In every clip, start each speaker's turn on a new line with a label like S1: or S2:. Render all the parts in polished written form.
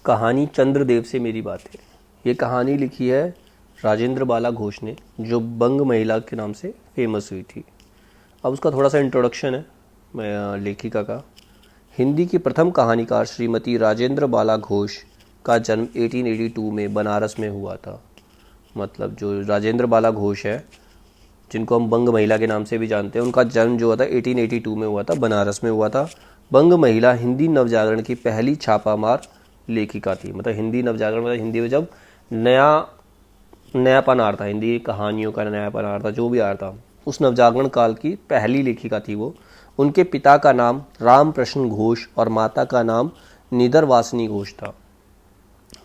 S1: कहानी चंद्रदेव से मेरी बातें। ये कहानी लिखी है राजेंद्र बाला घोष ने, जो बंग महिला के नाम से फेमस हुई थी। अब उसका थोड़ा सा इंट्रोडक्शन है लेखिका का। हिंदी की प्रथम कहानीकार श्रीमती राजेंद्र बाला घोष का जन्म 1882 में बनारस में हुआ था। मतलब जो राजेंद्र बाला घोष है, जिनको हम बंग महिला के नाम से भी जानते हैं, उनका जन्म जो हुआ था 1882 में हुआ था, बनारस में हुआ था। बंग महिला हिंदी नवजागरण की पहली छापामार लेखिका थी। मतलब हिंदी नवजागरण मतलब हिंदी में जब नयापन आ रहा था, हिंदी की कहानियों का नयापन आ रहा था, जो भी आ रहा था, उस नवजागरण काल की पहली लेखिका थी वो। उनके पिता का नाम रामप्रश्न घोष और माता का नाम निदरवासिनी घोष था।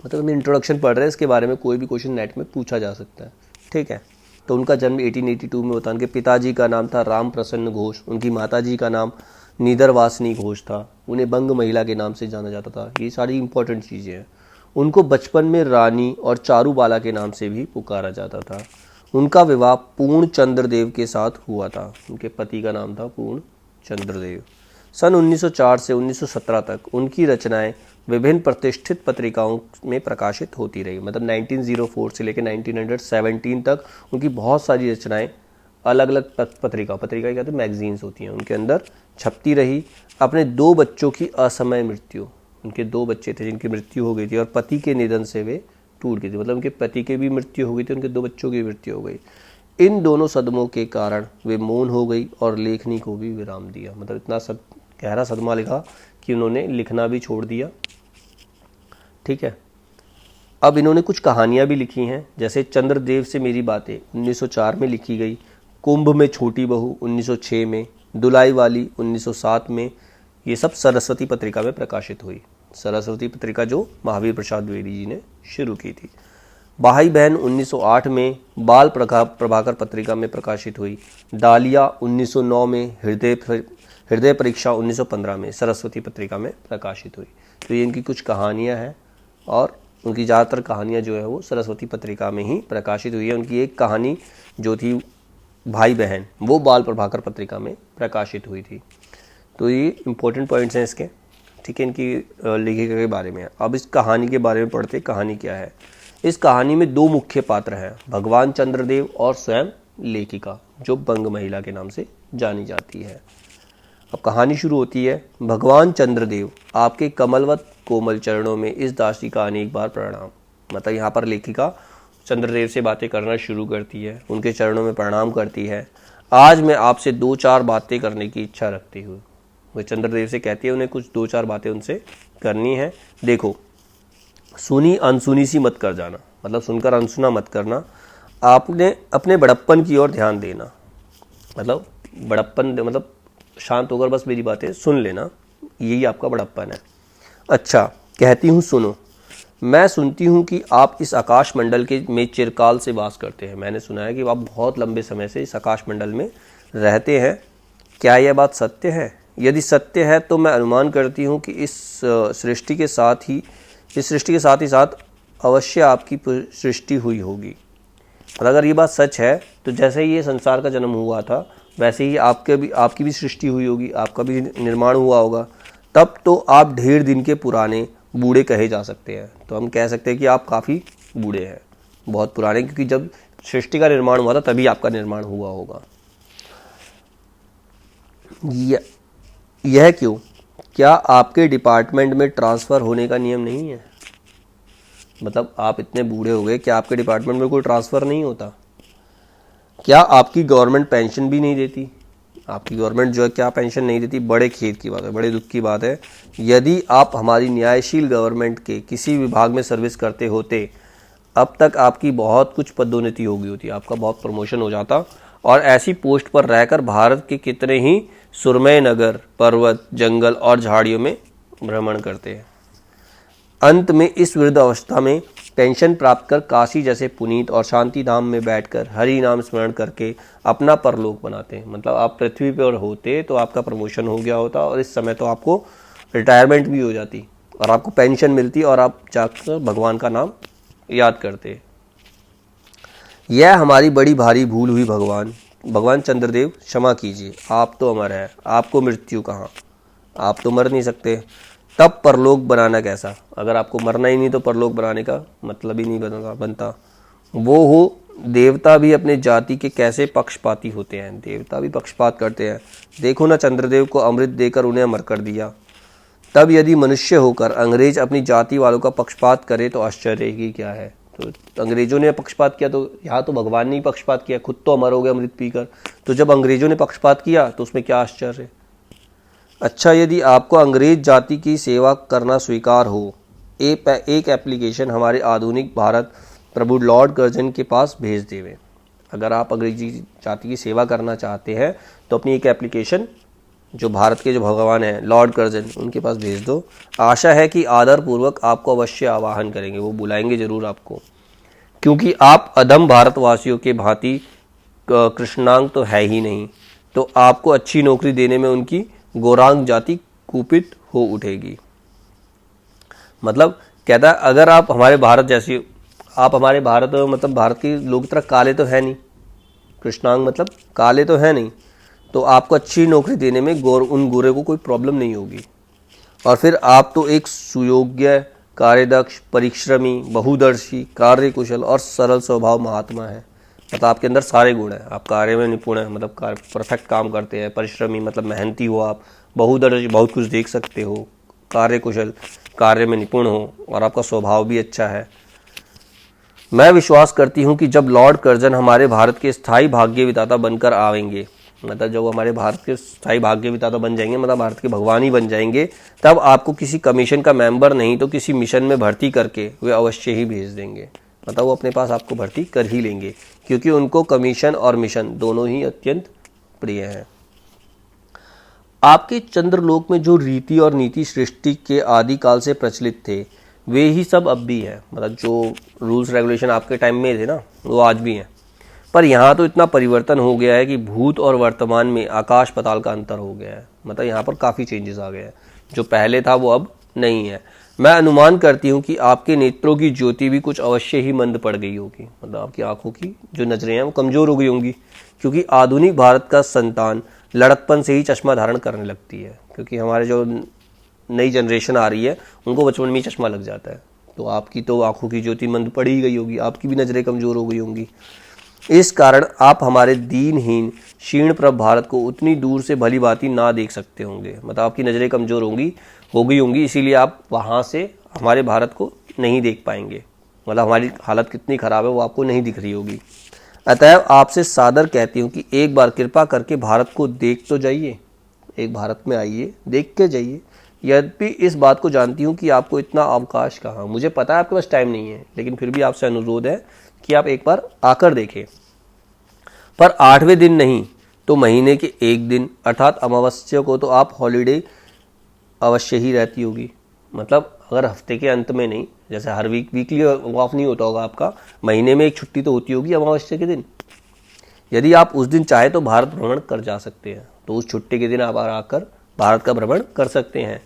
S1: मतलब हम इंट्रोडक्शन पढ़ रहे हैं, इसके बारे में कोई भी क्वेश्चन नेट में पूछा जा सकता है, ठीक है। तो उनका जन्म 1882 में होता है। उनके पिताजी का नाम था राम प्रसन्न घोष, उनकी माताजी का नाम निदरवासिनी घोष था। उन्हें बंग महिला के नाम से जाना जाता था। ये सारी इंपॉर्टेंट चीज़ें हैं। उनको बचपन में रानी और चारूबाला के नाम से भी पुकारा जाता था। उनका विवाह पूर्ण चंद्रदेव के साथ हुआ था। उनके पति का नाम था पूर्ण चंद्रदेव। सन 1904 से 1917 तक उनकी रचनाएं विभिन्न प्रतिष्ठित पत्रिकाओं में प्रकाशित होती रही। मतलब 1904 से लेकर 1917 तक उनकी बहुत सारी रचनाएं अलग अलग पत्रिका कहते हैं मैगजीन्स होती हैं, उनके अंदर छपती रही। अपने 2 बच्चों की असमय मृत्यु, उनके 2 बच्चे थे जिनकी मृत्यु हो गई थी और पति के निधन से वे टूट गई थी। मतलब उनके पति की भी मृत्यु हो गई थी, उनके 2 बच्चों की मृत्यु हो गई। इन दोनों सदमों के कारण वे मौन हो गई और लेखनी को भी विराम दिया। मतलब इतना गहरा सदमा लिखा कि उन्होंने लिखना भी छोड़ दिया, ठीक है। अब इन्होंने कुछ कहानियां भी लिखी हैं, जैसे चंद्रदेव से मेरी बातें 1904 में लिखी गई, कुंभ में छोटी बहू 1906 में, दुलाई वाली 1907 में। ये सब सरस्वती पत्रिका में प्रकाशित हुई। सरस्वती पत्रिका जो महावीर प्रसाद द्विवेदी जी ने शुरू की थी। भाई बहन 1908 में, बाल प्रभाकर पत्रिका में प्रकाशित हुई। डालिया 1909 में, हृदय परीक्षा 1915 में सरस्वती पत्रिका में प्रकाशित हुई। तो ये इनकी कुछ कहानियां हैं और उनकी ज़्यादातर कहानियां जो है वो सरस्वती पत्रिका में ही प्रकाशित हुई है। उनकी एक कहानी जो थी भाई बहन, वो बाल प्रभाकर पत्रिका में प्रकाशित हुई थी। तो ये इंपॉर्टेंट पॉइंट्स हैं इसके, ठीक है, इनकी लेखिका के बारे में। अब इस कहानी के बारे में पढ़ते, कहानी क्या है। इस कहानी में 2 मुख्य पात्र हैं, भगवान चंद्रदेव और स्वयं लेखिका, जो बंग महिला के नाम से जानी जाती है। अब कहानी शुरू होती है। भगवान चंद्रदेव, आपके कमलवत कोमल चरणों में इस दासी का अनेक बार प्रणाम। मतलब यहाँ पर लेखिका चंद्रदेव से बातें करना शुरू करती है, उनके चरणों में प्रणाम करती है। आज मैं आपसे 2-4 बातें करने की इच्छा रखती हूँ। वो चंद्रदेव से कहती है उन्हें कुछ 2-4 बातें उनसे करनी है। देखो, सुनी अनसुनी सी मत कर जाना, मतलब सुनकर अनसुना मत करना। आपने अपने बड़प्पन की ओर ध्यान देना। मतलब बड़प्पन मतलब शांत होकर बस मेरी बातें सुन लेना, यही आपका बड़प्पन है। अच्छा, कहती हूँ सुनो। मैं सुनती हूँ कि आप इस आकाश मंडल के में चिरकाल से वास करते हैं। मैंने सुना है कि आप बहुत लंबे समय से इस आकाश मंडल में रहते हैं। क्या यह बात सत्य है? यदि सत्य है तो मैं अनुमान करती हूँ कि इस सृष्टि के साथ ही साथ अवश्य आपकी सृष्टि हुई होगी। और अगर ये बात सच है तो जैसे ही ये संसार का जन्म हुआ था वैसे ही आपकी भी सृष्टि हुई होगी, आपका भी निर्माण हुआ होगा। तब तो आप ढेर दिन के पुराने बूढ़े कहे जा सकते हैं। तो हम कह सकते हैं कि आप काफ़ी बूढ़े हैं, बहुत पुराने, क्योंकि जब सृष्टि का निर्माण हुआ था तभी आपका निर्माण हुआ होगा। यह क्यों? क्या आपके डिपार्टमेंट में ट्रांसफ़र होने का नियम नहीं है? मतलब आप इतने बूढ़े हो गए, क्या आपके डिपार्टमेंट में कोई ट्रांसफ़र नहीं होता? क्या आपकी गवर्नमेंट पेंशन भी नहीं देती? आपकी गवर्नमेंट जो है क्या पेंशन नहीं देती? बड़े खेद की बात है, बड़े दुख की बात है। यदि आप हमारी न्यायशील गवर्नमेंट के किसी विभाग में सर्विस करते होते, अब तक आपकी बहुत कुछ पदोन्नति हो गई होती, आपका बहुत प्रमोशन हो जाता और ऐसी पोस्ट पर रहकर भारत के कितने ही सुरमय नगर, पर्वत, जंगल और झाड़ियों में भ्रमण करते हैं। अंत में इस वृद्ध अवस्था में पेंशन प्राप्त कर काशी जैसे पुनीत और शांति धाम में बैठकर हरि नाम स्मरण करके अपना परलोक बनाते हैं। मतलब आप पृथ्वी पर होते तो आपका प्रमोशन हो गया होता और इस समय तो आपको रिटायरमेंट भी हो जाती और आपको पेंशन मिलती और आप जाकर भगवान का नाम याद करते। यह हमारी बड़ी भारी भूल हुई भगवान चंद्रदेव, क्षमा कीजिए। आप तो अमर है, आपको मृत्यु कहाँ, आप तो मर नहीं सकते। तब परलोक बनाना कैसा? अगर आपको मरना ही नहीं तो परलोक बनाने का मतलब ही नहीं बनता। वो हो देवता भी अपने जाति के कैसे पक्षपाती होते हैं, देवता भी पक्षपात करते हैं। देखो ना, चंद्रदेव को अमृत देकर उन्हें अमर कर दिया। तब यदि मनुष्य होकर अंग्रेज अपनी जाति वालों का पक्षपात करे तो आश्चर्य ही क्या है। तो अंग्रेजों ने पक्षपात किया, तो यहाँ तो भगवान ने ही पक्षपात किया, खुद तो अमर हो गए अमृत पीकर। तो जब अंग्रेजों ने पक्षपात किया तो उसमें क्या आश्चर्य? अच्छा, यदि आपको अंग्रेज जाति की सेवा करना स्वीकार हो, एक एप्लीकेशन हमारे आधुनिक भारत प्रभु लॉर्ड कर्जन के पास भेज देवे। अगर आप अंग्रेजी जाति की सेवा करना चाहते हैं तो अपनी एक एप्लीकेशन जो भारत के जो भगवान हैं लॉर्ड कर्जन, उनके पास भेज दो। आशा है कि आदरपूर्वक आपको अवश्य आवाहन करेंगे, वो बुलाएंगे जरूर आपको, क्योंकि आप अधम भारतवासियों के भांति कृष्णांग तो है ही नहीं, तो आपको अच्छी नौकरी देने में उनकी गौरांग जाति कुपित हो उठेगी। मतलब कहता है अगर आप हमारे भारत जैसी, आप हमारे भारत मतलब भारत के लोग की तरह काले तो है नहीं, कृष्णांग मतलब काले तो है नहीं, तो आपको अच्छी नौकरी देने में उन गोरे को कोई प्रॉब्लम नहीं होगी। और फिर आप तो एक सुयोग्य, कार्यदक्ष, परिश्रमी, बहुदर्शी, कार्यकुशल और सरल स्वभाव महात्मा है। मतलब आपके अंदर सारे गुण हैं, आप कार्य में निपुण हैं, मतलब परफेक्ट काम करते हैं। परिश्रमी मतलब मेहनती हो आप, बहुदर्शी बहुत कुछ देख सकते हो, कार्यकुशल कार्य में निपुण हो, और आपका स्वभाव भी अच्छा है। मैं विश्वास करती हूँ कि जब लॉर्ड कर्जन हमारे भारत के स्थायी भाग्य विधाता बनकर आएंगे, मतलब जब हमारे भारत के स्थायी भाग्य विधाता बन जाएंगे, मतलब भारत के भगवान ही बन जाएंगे, तब आपको किसी कमीशन का मेंबर नहीं तो किसी मिशन में भर्ती करके वे अवश्य ही भेज देंगे। मतलब वो अपने पास आपको भर्ती कर ही लेंगे, क्योंकि उनको कमीशन और मिशन दोनों ही अत्यंत प्रिय हैं। आपके चंद्रलोक में जो रीति और नीति सृष्टि के आदि काल से प्रचलित थे, वे ही सब अब भी है। मतलब जो रूल्स रेगुलेशन आपके टाइम में थे ना, वो आज भी हैं। पर यहाँ तो इतना परिवर्तन हो गया है कि भूत और वर्तमान में आकाश पाताल का अंतर हो गया है। मतलब यहाँ पर काफ़ी चेंजेस आ गए हैं, जो पहले था वो अब नहीं है। मैं अनुमान करती हूँ कि आपके नेत्रों की ज्योति भी कुछ अवश्य ही मंद पड़ गई होगी। मतलब आपकी आंखों की जो नजरें हैं वो कमज़ोर हो गई होंगी, क्योंकि आधुनिक भारत का संतान लड़कपन से ही चश्मा धारण करने लगती है। क्योंकि हमारे जो नई जनरेशन आ रही है उनको बचपन में ही चश्मा लग जाता है, तो आपकी तो आंखों की ज्योति मंद पड़ ही गई होगी, आपकी भी नज़रें कमज़ोर हो गई होंगी। इस कारण आप हमारे दीनहीन क्षीण प्रभ भारत को उतनी दूर से भली भांति ना देख सकते होंगे। मतलब आपकी नज़रें कमज़ोर हो गई होंगी, इसीलिए आप वहाँ से हमारे भारत को नहीं देख पाएंगे। मतलब हमारी हालत कितनी ख़राब है वो आपको नहीं दिख रही होगी। अतएव आपसे सादर कहती हूँ कि एक बार कृपा करके भारत को देख तो जाइए, एक भारत में आइए, देख के जाइए। यद्यपि इस बात को जानती हूँ कि आपको इतना अवकाश कहाँ, मुझे पता है आपके पास टाइम नहीं है, लेकिन फिर भी आपसे अनुरोध है कि आप एक बार आकर देखें। पर 8वें दिन नहीं तो महीने के एक दिन अर्थात अमावस्या को तो आप हॉलीडे अवश्य ही रहती होगी। मतलब अगर हफ्ते के अंत में नहीं, जैसे हर वीकली ऑफ नहीं होता होगा आपका, महीने में एक छुट्टी तो होती होगी अमावस्या के दिन। यदि आप उस दिन चाहे तो भारत भ्रमण कर जा सकते हैं, तो उस छुट्टी के दिन आप आकर भारत का भ्रमण कर सकते हैं।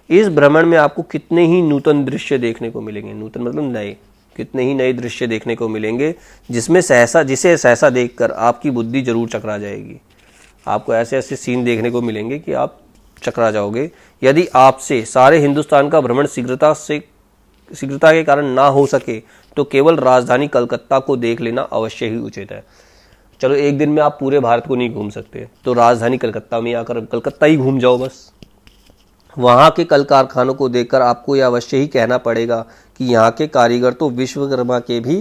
S1: इस भ्रमण में आपको कितने ही नूतन दृश्य देखने को मिलेंगे, नूतन मतलब नए, कितने ही नए दृश्य देखने को मिलेंगे, जिसे सहसा देखकर आपकी बुद्धि जरूर चकरा जाएगी। आपको ऐसे ऐसे सीन देखने को मिलेंगे कि आप चकरा जाओगे। यदि आपसे सारे हिंदुस्तान का भ्रमण शीघ्रता के कारण ना हो सके तो केवल राजधानी कलकत्ता को देख लेना अवश्य ही उचित है। चलो एक दिन में आप पूरे भारत को नहीं घूम सकते, तो राजधानी कलकत्ता में आकर कलकत्ता ही घूम जाओ बस। वहाँ के कल कारखानों को देखकर आपको यह अवश्य ही कहना पड़ेगा कि यहाँ के कारीगर तो विश्वकर्मा के भी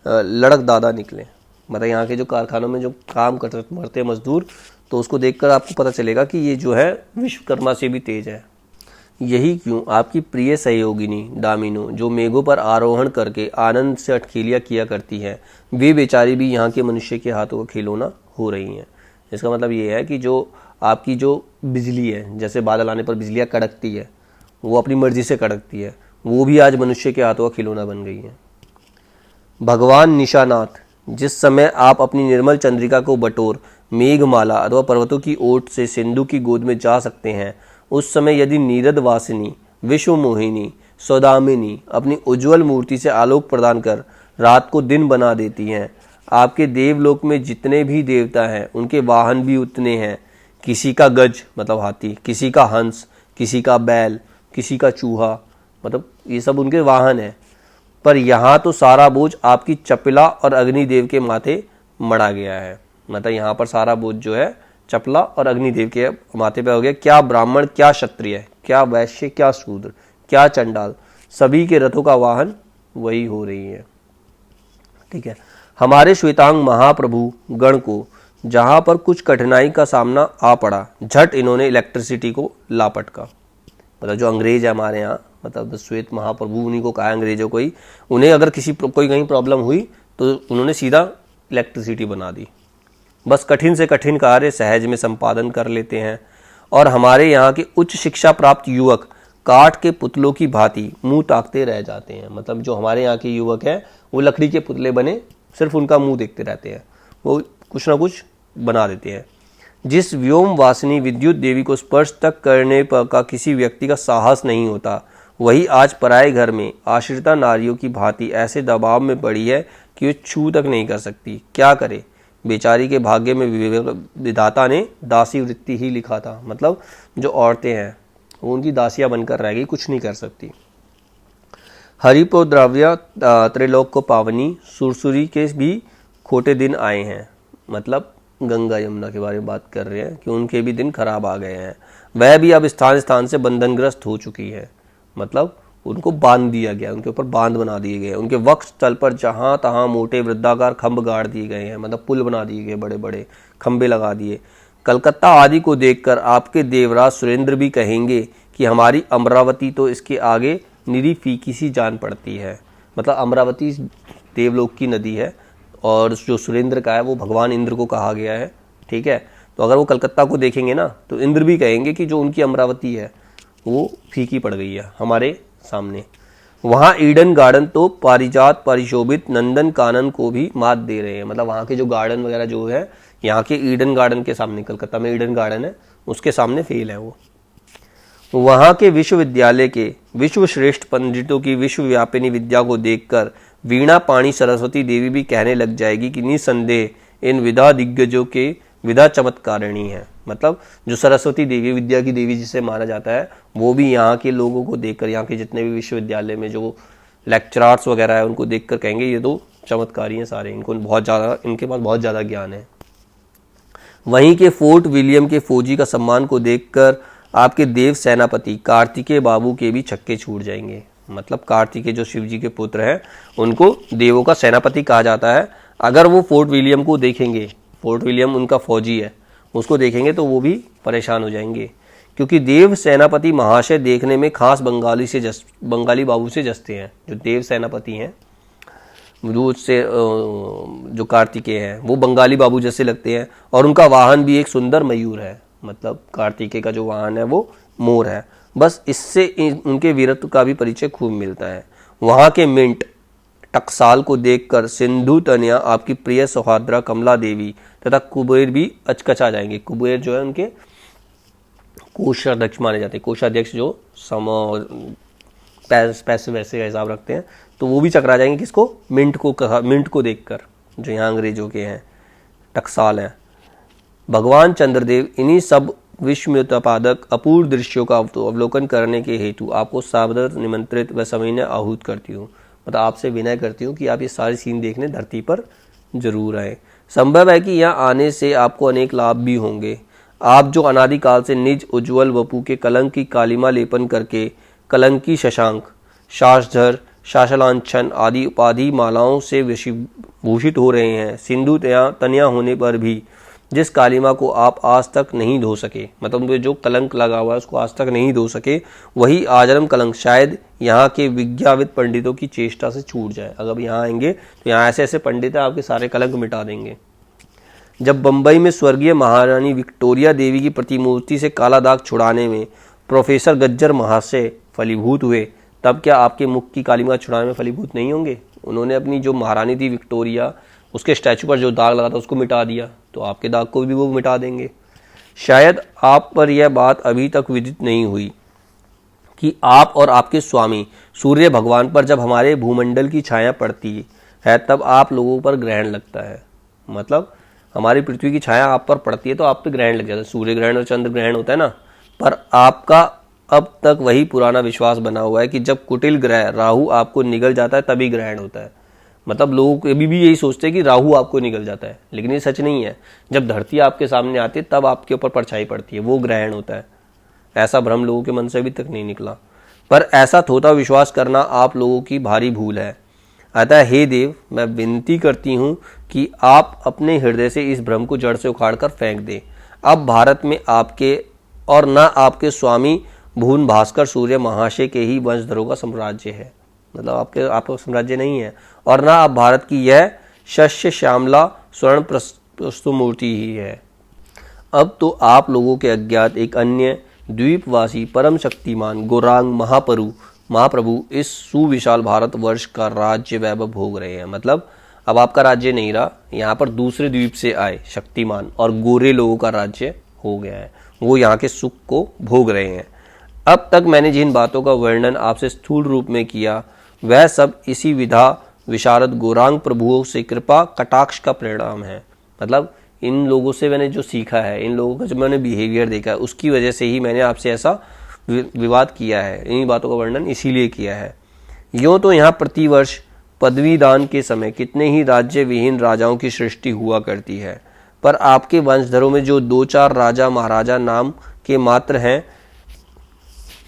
S1: लड़क दादा निकले। मतलब यहाँ के जो कारखानों में जो काम करते हैं मजदूर, तो उसको देखकर आपको पता चलेगा कि ये जो है विश्वकर्मा से भी तेज है। यही क्यों आपकी प्रिय सहयोगिनी दामिनो, जो मेघों पर आरोहण करके आनंद से अटखेलियाँ किया करती है, वे बेचारी भी यहाँ के मनुष्य के हाथों का खिलौना हो रही हैं। इसका मतलब ये है कि जो आपकी जो बिजली है, जैसे बादल आने पर बिजलियाँ कड़कती है, वो अपनी मर्जी से कड़कती है, वो भी आज मनुष्य के हाथों का खिलौना बन गई है। भगवान निशानाथ, जिस समय आप अपनी निर्मल चंद्रिका को बटोर मेघमाला अथवा पर्वतों की ओट से सिंधु की गोद में जा सकते हैं, उस समय यदि नीरद वासिनी, विश्व मोहिनी, सौदामिनी अपनी उज्जवल मूर्ति से आलोक प्रदान कर रात को दिन बना देती हैं, आपके देवलोक में जितने भी देवता हैं उनके वाहन भी उतने हैं। किसी का गज मतलब हाथी, किसी का हंस, किसी का बैल, किसी का चूहा, मतलब ये सब उनके वाहन हैं। पर यहाँ तो सारा बोझ आपकी चपला और अग्निदेव के माथे मढ़ा गया है। मतलब यहाँ पर सारा बोझ जो है चपला और अग्निदेव के माथे पे हो गया। क्या ब्राह्मण, क्या क्षत्रिय, क्या वैश्य, क्या शूद्र, क्या चंडाल, सभी के रथों का वाहन वही हो रही है। ठीक है। हमारे श्वेतांग महाप्रभु गण को जहां पर कुछ कठिनाई का सामना आ पड़ा, झट इन्होंने इलेक्ट्रिसिटी को लापटका। मतलब जो अंग्रेज है हमारे यहाँ, मतलब श्वेत महाप्रभु, उन्हीं को कहा अंग्रेजों को ही, उन्हें अगर कोई कहीं प्रॉब्लम हुई तो उन्होंने सीधा इलेक्ट्रिसिटी बना दी। बस कठिन से कठिन कार्य सहज में संपादन कर लेते हैं। और हमारे यहाँ के उच्च शिक्षा प्राप्त युवक काठ के पुतलों की भांति मुंह ताकते रह जाते हैं। मतलब जो हमारे यहाँ के युवक हैं वो लकड़ी के पुतले बने, सिर्फ उनका मुंह देखते रहते हैं, वो कुछ ना कुछ बना देते हैं। जिस व्योम वासिनी विद्युत देवी को स्पर्श तक करने का किसी व्यक्ति का साहस नहीं होता, वही आज पराये घर में आश्रिता नारियों की भांति ऐसे दबाव में पड़ी है कि वे छू तक नहीं कर सकती। क्या करे, बेचारी के भाग्य में विधाता ने दासी वृत्ति ही लिखा था। मतलब जो औरतें हैं वो उनकी दासियां बनकर रह गई, कुछ नहीं कर सकती। हरिपो द्रव्य त्रिलोक को पावनी, सुरसुरी के भी खोटे दिन आए हैं। मतलब गंगा यमुना के बारे में बात कर रहे हैं कि उनके भी दिन खराब आ गए हैं। वह भी अब स्थान स्थान से बंधनग्रस्त हो चुकी है। मतलब उनको बांध दिया गया, उनके ऊपर बांध बना दिए गए। उनके वक्ष तल पर जहां तहां मोटे वृद्धाकार खंभ गाड़ दिए गए हैं। मतलब पुल बना दिए गए, बड़े बड़े खंबे लगा दिए। कलकत्ता आदि को देखकर आपके देवराज सुरेंद्र भी कहेंगे कि हमारी अमरावती तो इसके आगे निरी फीकी सी जान पड़ती है। मतलब अमरावती देवलोक की नदी है और जो सुरेंद्र का है वो भगवान इंद्र को कहा गया है। ठीक है। तो अगर वो कलकत्ता को देखेंगे ना तो इंद्र भी कहेंगे कि जो उनकी अमरावती है वो फीकी पड़ गई है हमारे सामने। वहाँ ईडन गार्डन तो पारिजात परिशोभित नंदन कानन को भी मात दे रहे हैं। मतलब वहाँ के जो गार्डन वगैरह जो है, यहाँ के ईडन गार्डन के सामने, कलकत्ता में ईडन गार्डन है उसके सामने फेल है वो। वहाँ के विश्वविद्यालय के विश्व श्रेष्ठ पंडितों की विश्वव्यापिनी विद्या को देखकर वीणा पाणी सरस्वती देवी भी कहने लग जाएगी कि निसंदेह इन विधा दिग्गजों के विधा चमत्कारिणी है। मतलब जो सरस्वती देवी, विद्या की देवी जिसे माना जाता है, वो भी यहाँ के लोगों को देखकर, यहाँ के जितने भी विश्वविद्यालय में जो लेक्चरार्स वगैरह है उनको देखकर कहेंगे ये तो चमत्कारी हैं सारे, इनको बहुत ज़्यादा, इनके पास बहुत ज़्यादा ज्ञान है। वहीं के फोर्ट विलियम के फौजी का सम्मान को देखकर आपके देव सेनापति कार्तिकेय बाबू के भी छक्के छूट जाएंगे। मतलब कार्तिकेय जो शिव जी के पुत्र हैं उनको देवों का सेनापति कहा जाता है। अगर वो फोर्ट विलियम को देखेंगे, फोर्ट विलियम उनका फौजी है, उसको देखेंगे तो वो भी परेशान हो जाएंगे, क्योंकि देव सेनापति महाशय देखने में खास बंगाली बाबू से जसते हैं। जो देव सेनापति हैं वो उससे जो कार्तिकेय हैं वो बंगाली बाबू जैसे लगते हैं। और उनका वाहन भी एक सुंदर मयूर है। मतलब कार्तिकेय का जो वाहन है वो मोर है। बस इससे उनके वीरत्व का भी परिचय खूब मिलता है। वहाँ के मिंट टकसाल को देखकर सिंधु तनया, आपकी प्रिय सौहार्द्रा कमला देवी तथा कुबेर भी अचकचा जाएंगे। कुबेर जो है उनके कोषाध्यक्ष माने जाते हैं। कोषाध्यक्ष जो पैसे वैसे का हिसाब रखते हैं, तो वो भी चकरा जाएंगे। किसको? मिंट को कहा, मिंट को देखकर, जो यहाँ अंग्रेजों के हैं, टकसाल हैं। भगवान चंद्रदेव इन्हीं सब विस्मयोत्पादक अपूर्व दृश्यों का अवलोकन करने के हेतु आपको सादर निमंत्रित व सविनय आहूत करती हूँ। मतलब आपसे विनय करती हूँ कि आप ये सारी सीन देखने धरती पर जरूर आए। संभव है कि यहाँ आने से आपको अनेक लाभ भी होंगे। आप जो अनादिकाल से निज उज्ज्वल वपु के कलंक की कालिमा लेपन करके कलंकी शशांक, शासधर, शासलांछन आदि उपाधि मालाओं से भूषित हो रहे हैं, सिंधु तनया होने पर भी जिस कालिमा को आप आज तक नहीं धो सके, मतलब उनपे जो कलंक लगा हुआ है उसको आज तक नहीं धो सके, वही आजन्म कलंक शायद यहाँ के विज्ञावित पंडितों की चेष्टा से छूट जाए। अगर यहाँ आएंगे तो यहाँ ऐसे ऐसे पंडित है आपके सारे कलंक मिटा देंगे। जब बंबई में स्वर्गीय महारानी विक्टोरिया देवी की प्रतिमूर्ति से काला दाग छुड़ाने में प्रोफेसर गज्जर महाशय फलीभूत हुए, तब क्या आपके मुख की कालिमा छुड़ाने में फलीभूत नहीं होंगे? उन्होंने अपनी जो महारानी थी विक्टोरिया, उसके स्टैचू पर जो दाग लगा था उसको मिटा दिया, तो आपके दाग को भी वो मिटा देंगे। शायद आप पर यह बात अभी तक विदित नहीं हुई कि आप और आपके स्वामी सूर्य भगवान पर जब हमारे भूमंडल की छाया पड़ती है तब आप लोगों पर ग्रहण लगता है। मतलब हमारी पृथ्वी की छाया आप पर पड़ती है तो आप पे ग्रहण लग जाता है। सूर्य ग्रहण और चंद्र ग्रहण होता है ना, पर आपका अब तक वही पुराना विश्वास बना हुआ है कि जब कुटिल ग्रह राहु आपको निगल जाता है तभी ग्रहण होता है। मतलब लोग अभी भी यही सोचते हैं कि राहु आपको निगल जाता है, लेकिन ये सच नहीं है। जब धरती आपके सामने आती है तब आपके ऊपर परछाई पड़ती है, वो ग्रहण होता है। ऐसा भ्रम लोगों के मन से अभी तक नहीं निकला, पर ऐसा थोथा विश्वास करना आप लोगों की भारी भूल है। अतः हे देव, मैं विनती करती हूँ कि आप अपने हृदय से इस भ्रम को जड़ से उखाड़ कर फेंक दें। अब भारत में आपके और न आपके स्वामी भून भास्कर सूर्य महाशय के ही वंशधरों का साम्राज्य है। मतलब आपका साम्राज्य नहीं है, और ना आप भारत की यह शस्य श्यामला स्वर्ण प्रस्तु मूर्ति ही है। अब तो आप लोगों के अज्ञात एक अन्य द्वीपवासी परम शक्तिमान गौरांग महाप्रभु इस सुविशाल भारतवर्ष का राज्य वैभव भोग रहे हैं। मतलब अब आपका राज्य नहीं रहा, यहाँ पर दूसरे द्वीप से आए शक्तिमान और गोरे लोगों का राज्य हो गया है, वो यहाँ के सुख को भोग रहे हैं। अब तक मैंने जिन बातों का वर्णन आपसे स्थूल रूप में किया, वह सब इसी विधा विशारद गौरांग प्रभुओं से कृपा कटाक्ष का परिणाम है। मतलब इन लोगों से मैंने जो सीखा है, इन लोगों का जो मैंने बिहेवियर देखा है, उसकी वजह से ही मैंने आपसे ऐसा विवाद किया है, इन्हीं बातों का वर्णन इसीलिए किया है। यूँ तो यहाँ प्रतिवर्ष पदवीदान के समय कितने ही राज्य विहीन राजाओं की सृष्टि हुआ करती है, पर आपके वंशधरों में जो 2-4 राजा महाराजा नाम के मात्र हैं,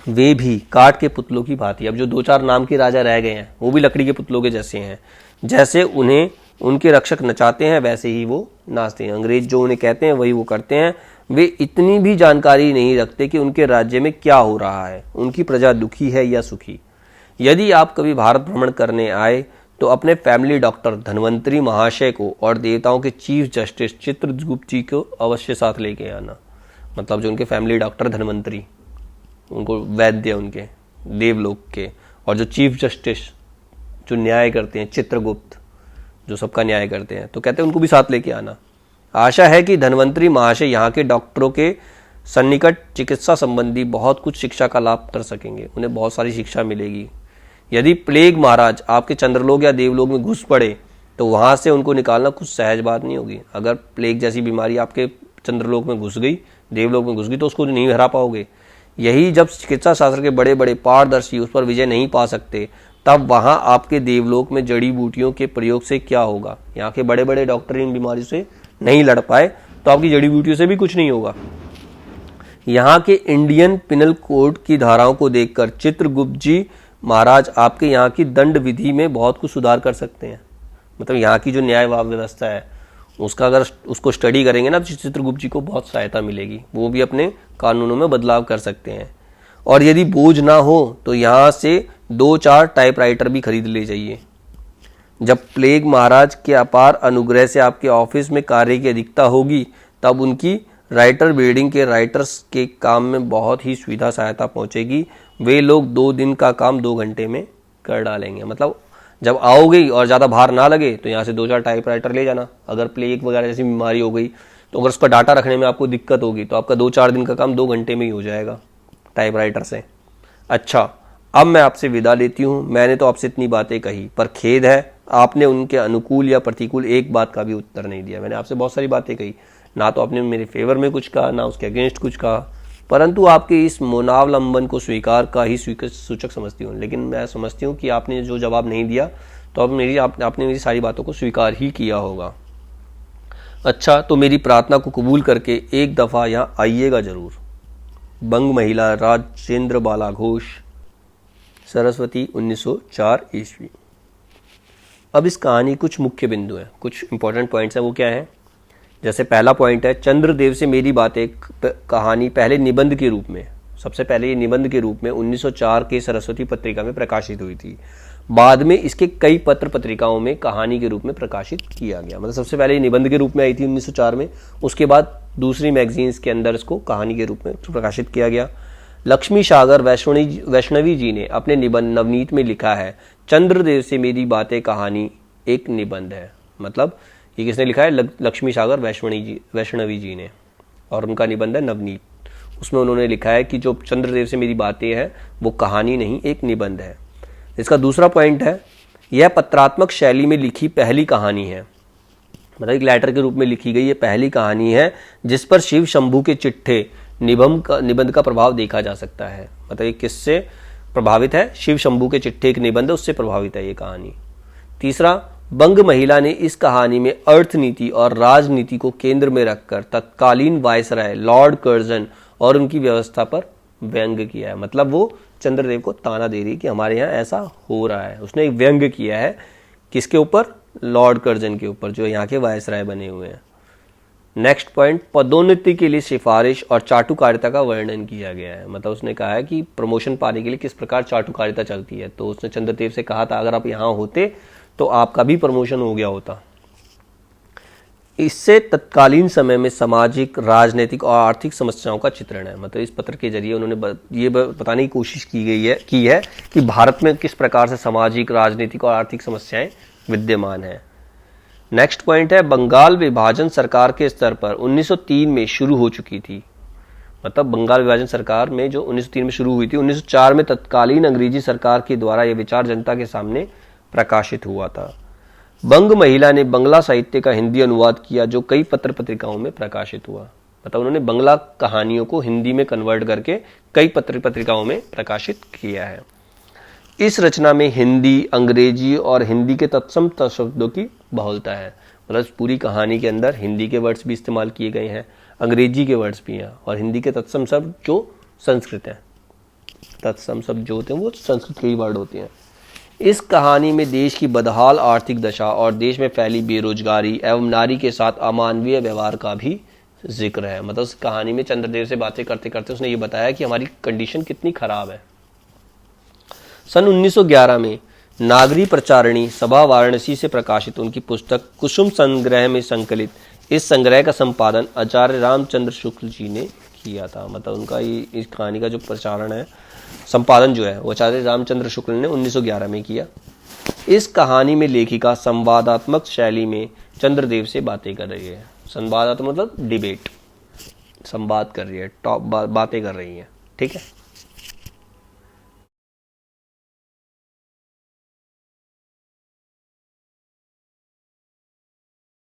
S1: वे भी काठ के पुतलों की भांति। अब जो 2-4 नाम के राजा रह गए हैं वो भी लकड़ी के पुतलों के जैसे हैं। जैसे उन्हें उनके रक्षक नचाते हैं वैसे ही वो नाचते हैं। अंग्रेज जो उन्हें कहते हैं वही वो करते हैं। वे इतनी भी जानकारी नहीं रखते कि उनके राज्य में क्या हो रहा है, उनकी प्रजा दुखी है या सुखी। यदि आप कभी भारत भ्रमण करने आए तो अपने फैमिली डॉक्टर धन्वंतरी महाशय को और देवताओं के चीफ जस्टिस चित्रगुप्त जी को अवश्य साथ लेके आना। मतलब जो उनके फैमिली डॉक्टर धन्वंतरी, उनको वैद्य उनके देवलोक के, और जो चीफ जस्टिस जो न्याय करते हैं चित्रगुप्त जो सबका न्याय करते हैं, तो कहते हैं उनको भी साथ लेके आना। आशा है कि धन्वंतरी महाशय यहाँ के डॉक्टरों के सन्निकट चिकित्सा संबंधी बहुत कुछ शिक्षा का लाभ कर सकेंगे, उन्हें बहुत सारी शिक्षा मिलेगी। यदि प्लेग महाराज आपके चंद्रलोक या देवलोक में घुस पड़े तो वहाँ से उनको निकालना कुछ सहज बात नहीं होगी। अगर प्लेग जैसी बीमारी आपके चंद्रलोक में घुस गई, देवलोक में घुस गई, तो उसको नहीं हरा पाओगे। यही जब चिकित्सा शास्त्र के बड़े बड़े पारदर्शी उस पर विजय नहीं पा सकते, तब वहाँ आपके देवलोक में जड़ी बूटियों के प्रयोग से क्या होगा। यहाँ के बड़े बड़े डॉक्टर इन बीमारी से नहीं लड़ पाए तो आपकी जड़ी बूटियों से भी कुछ नहीं होगा। यहाँ के इंडियन पिनल कोड की धाराओं को देखकर चित्रगुप्त जी महाराज आपके यहाँ की दंड विधि में बहुत कुछ सुधार कर सकते हैं। मतलब यहाँ की जो न्याय व्यवस्था है उसका अगर उसको स्टडी करेंगे ना तो चित्रगुप्त जी को बहुत सहायता मिलेगी, वो भी अपने कानूनों में बदलाव कर सकते हैं। और यदि बोझ ना हो तो यहाँ से 2-4 टाइपराइटर भी खरीद ले जाइए। जब प्लेग महाराज के अपार अनुग्रह से आपके ऑफिस में कार्य की अधिकता होगी, तब उनकी राइटर बिल्डिंग के राइटर्स के काम में बहुत ही सुविधा सहायता पहुंचेगी। वे लोग 2 दिन का काम 2 घंटे में कर डालेंगे। मतलब जब आओगे और ज़्यादा भार ना लगे तो यहाँ से 2-4 टाइपराइटर ले जाना। अगर प्लेग वगैरह जैसी बीमारी हो गई तो अगर उसका डाटा रखने में आपको दिक्कत होगी तो आपका 2-4 दिन का काम 2 घंटे में ही हो जाएगा टाइपराइटर से। अच्छा, अब मैं आपसे विदा लेती हूँ। मैंने तो आपसे इतनी बातें कही, पर खेद है आपने उनके अनुकूल या प्रतिकूल एक बात का भी उत्तर नहीं दिया। मैंने आपसे बहुत सारी बातें कही, ना तो आपने मेरे फेवर में कुछ कहा, ना उसके अगेंस्ट कुछ कहा, परंतु आपके इस मौनावलंबन को स्वीकार का ही सूचक समझती हूँ। लेकिन मैं समझती हूँ कि आपने जो जवाब नहीं दिया तो अब आपने मेरी सारी बातों को स्वीकार ही किया होगा। अच्छा, तो मेरी प्रार्थना को कबूल करके एक दफ़ा यहाँ आइएगा ज़रूर। बंग महिला राजेंद्र बाला घोष, सरस्वती, 1904 ईस्वी। अब इस कहानी कुछ मुख्य बिंदु हैं, कुछ इंपॉर्टेंट पॉइंट्स हैं। वो क्या है? जैसे पहला पॉइंट है, चंद्रदेव से मेरी बातें कहानी पहले निबंध के रूप में, सबसे पहले ये निबंध के रूप में 1904 के सरस्वती पत्रिका में प्रकाशित हुई थी। बाद में इसके कई पत्र पत्रिकाओं में कहानी के रूप में प्रकाशित किया गया। मतलब सबसे पहले ये निबंध के रूप में आई थी 1904 में, उसके बाद दूसरी मैगजीन्स के अंदर इसको कहानी के रूप में प्रकाशित किया गया। लक्ष्मी सागर वैष्णवी जी ने अपने निबंध नवनीत में लिखा है, चंद्रदेव से मेरी बातें कहानी एक निबंध है। मतलब ये किसने लिखा है? लक्ष्मी सागर वैष्णवी जी ने, और उनका निबंध है नवनीत। उसमें उन्होंने लिखा है कि जो चंद्रदेव से मेरी बातें हैं वो कहानी नहीं, एक निबंध है। इसका दूसरा पॉइंट है, यह पत्रात्मक शैली में लिखी पहली कहानी है। मतलब एक लेटर के रूप में लिखी गई ये पहली कहानी है जिस पर शिव शंभू के चिट्ठे निबंध का प्रभाव देखा जा सकता है। मतलब ये किससे प्रभावित है? शिव शंभू के चिट्ठे एक निबंध, उससे प्रभावित है ये कहानी। तीसरा, बंग महिला ने इस कहानी में अर्थनीति और राजनीति को केंद्र में रखकर तत्कालीन वायसराय लॉर्ड कर्जन और उनकी व्यवस्था पर व्यंग किया है। मतलब वो चंद्रदेव को ताना दे रही कि हमारे यहाँ ऐसा हो रहा है। उसने एक व्यंग किया है किसके ऊपर? लॉर्ड कर्जन के ऊपर, जो यहाँ के वायसराय बने हुए हैं। नेक्स्ट पॉइंट, पदोन्नति के लिए सिफारिश और चाटुकारिता का वर्णन किया गया है। मतलब उसने कहा है कि प्रमोशन पाने के लिए किस प्रकार चाटुकारिता चलती है। तो उसने चंद्रदेव से कहा था अगर आप यहाँ होते तो आपका भी प्रमोशन हो गया होता। इससे तत्कालीन समय में सामाजिक, राजनीतिक और आर्थिक समस्याओं का चित्रण है। मतलब इस पत्र के जरिए उन्होंने ये बताने की कोशिश की है कि भारत में किस प्रकार से सामाजिक, राजनीतिक और आर्थिक समस्याएं विद्यमान है। नेक्स्ट पॉइंट है, बंगाल विभाजन सरकार के स्तर पर 1903 में शुरू हो चुकी थी। मतलब बंगाल विभाजन सरकार में जो 1903 में शुरू हुई थी, 1904 में तत्कालीन अंग्रेजी सरकार के द्वारा यह विचार जनता के सामने प्रकाशित हुआ था। बंग महिला ने बंगला साहित्य का हिंदी अनुवाद किया जो कई पत्र पत्रिकाओं में प्रकाशित हुआ। मतलब उन्होंने बंगला कहानियों को हिंदी में कन्वर्ट करके कई पत्र पत्रिकाओं में प्रकाशित किया है। इस रचना में हिंदी, अंग्रेजी और हिंदी के तत्सम शब्दों की बहुलता है। मतलब पूरी कहानी के अंदर हिंदी के वर्ड्स भी इस्तेमाल किए गए हैं, अंग्रेजी के वर्ड्स भी हैं और हिंदी के तत्सम शब्द जो संस्कृत हैं। तत्सम शब्द जो होते हैं वो संस्कृत के ही वर्ड होते हैं। इस कहानी में देश की बदहाल आर्थिक दशा और देश में फैली बेरोजगारी एवं नारी के साथ अमानवीय व्यवहार का भी जिक्र है। मतलब उस कहानी में चंद्रदेव से बातें करते करते उसने ये बताया कि हमारी कंडीशन कितनी खराब है। सन 1911 में नागरी प्रचारणी सभा वाराणसी से प्रकाशित उनकी पुस्तक कुसुम संग्रह में संकलित इस संग्रह का संपादन आचार्य रामचंद्र शुक्ल जी ने किया था। मतलब उनका इस कहानी का जो प्रचारण है, संपादन जो है वो आचार्य रामचंद्र शुक्ल ने 1911 में किया। इस कहानी में लेखिका संवादात्मक शैली में चंद्रदेव से बातें कर रही है। संवादात्मक मतलब डिबेट, संवाद कर रही है, बातें कर रही है। ठीक है।